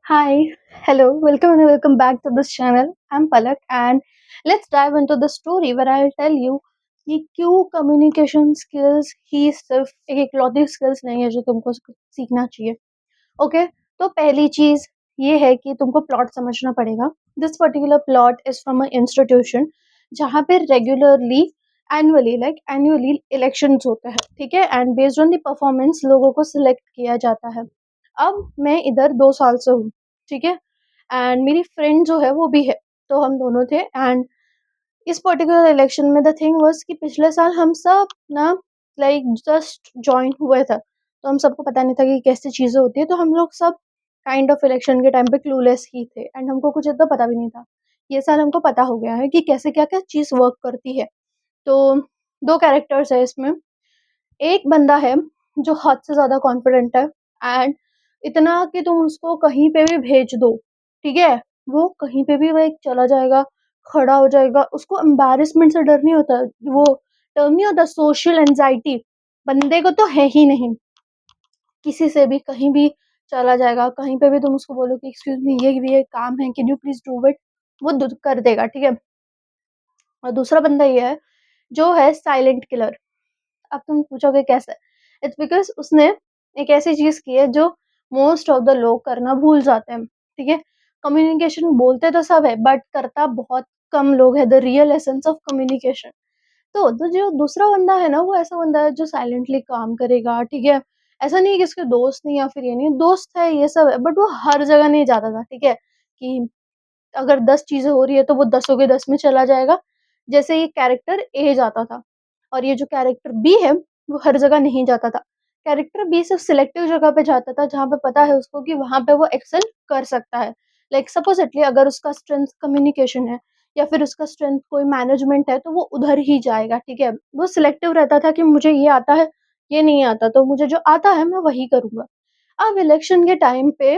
Hi, hello, welcome back to this channel. I'm Palak and let's dive into the story where I'll tell you कि क्यों communication skills ही सिर्फ एक इकलौती skills नहीं है जो तुमको सीखना चाहिए। ओके, तो पहली चीज ये है कि तुमको प्लॉट समझना पड़ेगा। This particular plot is from a institution जहाँ पे रेगुलरली एनुअली इलेक्शंस होते हैं, ठीक है, and based on the performance लोगों को सिलेक्ट किया जाता है। अब मैं इधर 2 साल से हूँ, ठीक है, एंड मेरी फ्रेंड जो है वो भी है, तो हम दोनों थे। एंड इस पर्टिकुलर इलेक्शन में द थिंग वाज कि पिछले साल हम सब ना जस्ट जॉइन हुए थे, तो हम सबको पता नहीं था कि कैसी चीज़ें होती है, तो हम लोग सब काइंड ऑफ इलेक्शन के टाइम पे क्लूलेस ही थे एंड हमको कुछ इतना पता भी नहीं था। ये साल हमको पता हो गया है कि कैसे क्या-क्या चीज़ वर्क करती है। तो 2 कैरेक्टर्स है इसमें। एक बंदा है जो हद से ज़्यादा कॉन्फिडेंट है एंड इतना कि तुम उसको कहीं पे भी भेज दो, ठीक है? वो कहीं पे भी लाइक चला जाएगा, खड़ा हो जाएगा, उसको एम्बैरेसमेंट से डर नहीं होता। वो टर्म नहीं होता सोशल एंग्ज़ायटी, बंदे को तो है ही नहीं। किसी से भी कहीं भी चला जाएगा, कहीं पे भी तुम उसको बोलो कि एक्सक्यूज़ मी ये भी एक काम है, can you please do it? वो द कर देगा, ठीक है? और दूसरा बंदा ये है, जो है साइलेंट किलर। अब तुम पूछोगे कैसे? इट्स बिकॉज़ उसने एक ऐसी चीज़ की है जो मोस्ट ऑफ द लोग करना भूल जाते हैं, ठीक है? कम्युनिकेशन बोलते तो सब है बट करता बहुत कम लोग है, the real essence of communication. तो जो दूसरा बंदा है ना, वो ऐसा बंदा है जो साइलेंटली काम करेगा, ठीक है? ऐसा नहीं है कि उसके दोस्त नहीं या फिर ये नहीं, दोस्त है, ये सब है, बट वो हर जगह नहीं जाता था, ठीक है? कि अगर 10 चीज़ें हो रही है तो वो दसों के 10 में चला जाएगा, जैसे ये कैरेक्टर ए जाता था। और ये जो कैरेक्टर बी है, वो हर जगह नहीं जाता था। कैरेक्टर बी सिर्फ़ सिलेक्टिव जगह पे जाता था, जहाँ पे पता है उसको कि वहाँ पे वो एक्सेल कर सकता है। लाइक सपोज़िटली अगर उसका स्ट्रेंथ कम्युनिकेशन है या फिर उसका स्ट्रेंथ कोई मैनेजमेंट है, तो वो उधर ही जाएगा, ठीक है? वो सिलेक्टिव रहता था कि मुझे ये आता है, ये नहीं आता, तो मुझे जो आता है मैं वही करूँगा। अब इलेक्शन के टाइम पे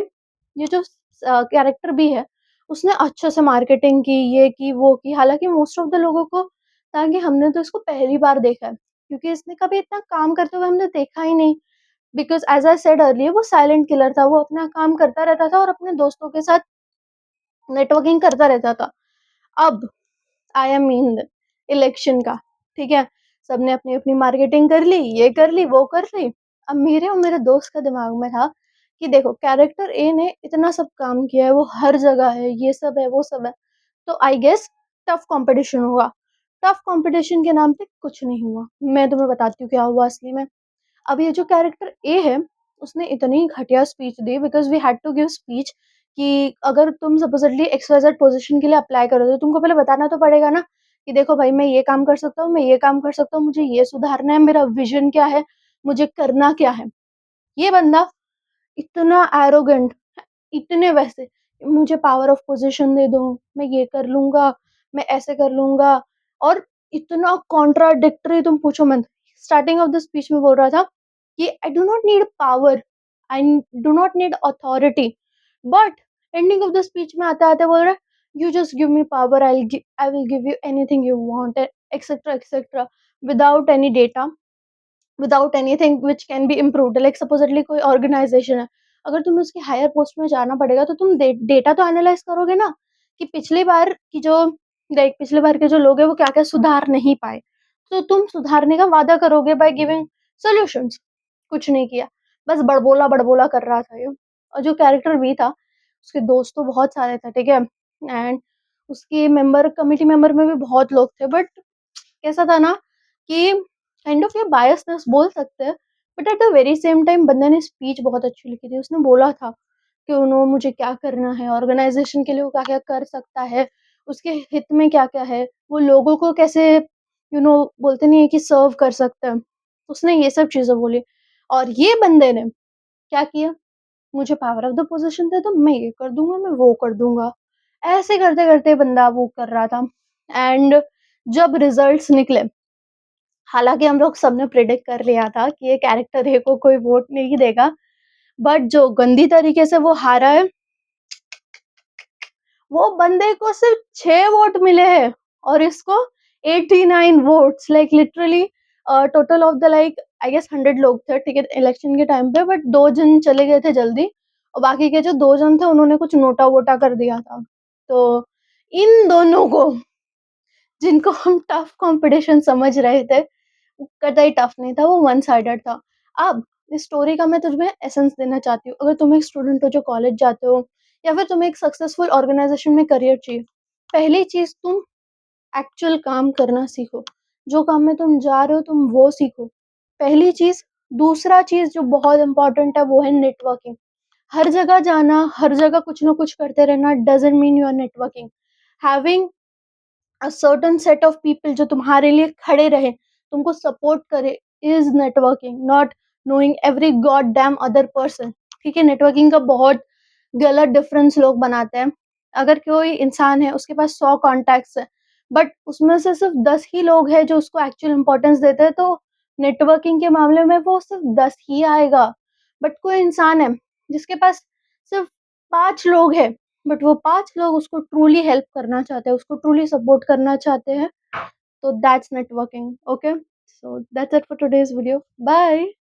ये जो कैरेक्टर बी है, उसने अच्छे से मार्केटिंग की, ये की, वो की। हालाँकि मोस्ट ऑफ द लोगों को ताकि हमने तो इसको पहली बार देखा है, क्योंकि इसने कभी इतना काम करते हुए हमने देखा ही नहीं। Because as I said earlier वो साइलेंट किलर था, वो अपना काम करता रहता था और अपने दोस्तों के साथ नेटवर्किंग करता रहता था। अब I am in the election का, ठीक है? सबने अपनी-अपनी मार्केटिंग कर ली, ये कर ली, वो कर ली। अब मेरे और मेरे दोस्त के दिमाग में था कि देखो कैरेक्टर ए ने इतना सब काम किया है, वो हर जगह है, ये सब है, वो सब है, तो आई गेस टफ कॉम्पिटिशन होगा। टफ कॉम्पिटिशन के नाम पे कुछ नहीं हुआ। मैं तुम्हें बताती हूँ क्या हुआ असली में। अब ये जो कैरेक्टर ए है, उसने इतनी घटिया स्पीच दी because we had to give speech कि अगर तुम सपोज़िटली एक्स-वाई-ज़ेड पोज़ीशन के लिए अप्लाई करो, तो तुमको पहले बताना तो पड़ेगा ना कि देखो भाई मैं ये काम कर सकता हूँ, मैं ये काम कर सकता हूँ, मुझे ये सुधारना है, मेरा विज़न क्या है, मुझे करना क्या है। ये बंदा इतना एरोगेंट, इतने वैसे, मुझे पावर ऑफ पोज़ीशन दे दो, मैं ये कर लूँगा, मैं ऐसे कर लूँगा, और इतना कॉन्ट्राडिक्टरी तुम पूछो मत। स्टार्टिंग ऑफ द स्पीच में बोल रहा था कि I do not need power, I do not need authority, but ending of the speech में आते-आते बोल रहा है, "you just give me power, I will give you anything you want" etcetera, etcetera, without any data, without anything which can be improved. Like supposedly कोई organisation है, अगर तुम्हें उसकी हायर पोस्ट में जाना पड़ेगा तो तुम डेटा तो एनालाइज़ करोगे ना कि पिछली बार के जो लोग हैं वो क्या-क्या सुधार नहीं पाए। तो तुम सुधारने का वादा करोगे बाय गिविंग सॉल्यूशंस। कुछ नहीं किया, बस बड़बोला कर रहा था ये। और जो कैरेक्टर बी था, उसके दोस्त तो बहुत सारे थे, ठीक है? एंड उसके कमिटी मेंबर में भी बहुत लोग थे, बट कैसा था ना कि काइंड ऑफ ये बायसनेस बोल सकते हैं, but at the very same time बंदे ने स्पीच बहुत अच्छी लिखी थी। उसने बोला था कि मुझे क्या करना है, ऑर्गेनाइज़ेशन के लिए वो क्या-क्या कर सकता है, उसके हित में क्या-क्या है, वो लोगों को कैसे बोलते नहीं है कि सर्व कर सकता है। उसने ये सब चीज़ें बोली और ये बंदे ने क्या किया, मुझे पावर ऑफ द पोज़ीशन दे दो, मैं ये कर दूँगा, मैं वो कर दूँगा। ऐसे करते-करते बंदा वो कर रहा था। एंड जब रिज़ल्ट्स निकले, हालाँकि हम लोग सबने प्रेडिक्ट कर लिया था कि ये कैरेक्टर ए को कोई वोट नहीं देगा, बट जो गंदी तरीके से वो हारा है, वो बंदे को सिर्फ 6 वोट मिले हैं और इसको 89 votes, like literally total of the like I guess 100 लोग थे, ठीक है, इलेक्शन के टाइम पे, बट 2 जन चले गए थे जल्दी और बाकी के जो 2 जन थे उन्होंने कुछ नोटा-वोटा कर दिया था। तो इन दोनों को, जिनको हम टफ कॉम्पिटिशन समझ रहे थे, वो कतई टफ नहीं था, वो वन साइडेड था। अब इस स्टोरी का मैं तुम्हें एसेंस देना चाहती हूँ। अगर तुम एक स्टूडेंट हो जो कॉलेज जाते हो या फिर तुम्हें एक सक्सेसफुल ऑर्गेनाइजेशन में करियर चाहिए, पहली चीज़ तुम एक्चुअल काम करना सीखो। जो काम में तुम जा रहे हो तुम वो सीखो, पहली चीज़। दूसरा चीज़ जो बहुत इम्पोर्टेंट है वो है नेटवर्किंग। हर जगह जाना, हर जगह कुछ ना कुछ करते रहना doesn't mean you are networking. Having a certain set of people जो तुम्हारे लिए खड़े रहे, तुमको सपोर्ट करे, is networking, not knowing every god damn other person. ठीक है, नेटवर्किंग का बहुत गलत डिफरेंस लोग बनाते हैं। अगर कोई इंसान है उसके पास 100 कॉन्टैक्ट्स है बट उसमें से सिर्फ 10 ही लोग हैं जो उसको एक्चुअल इंपॉर्टेंस देते हैं, तो नेटवर्किंग के मामले में वो सिर्फ 10 ही आएगा। बट कोई इंसान है जिसके पास सिर्फ 5 लोग हैं बट वो 5 लोग उसको ट्रूली हेल्प करना चाहते हैं, उसको ट्रूली सपोर्ट करना चाहते हैं, तो that's networking. Okay, so that's it for today's video. Bye.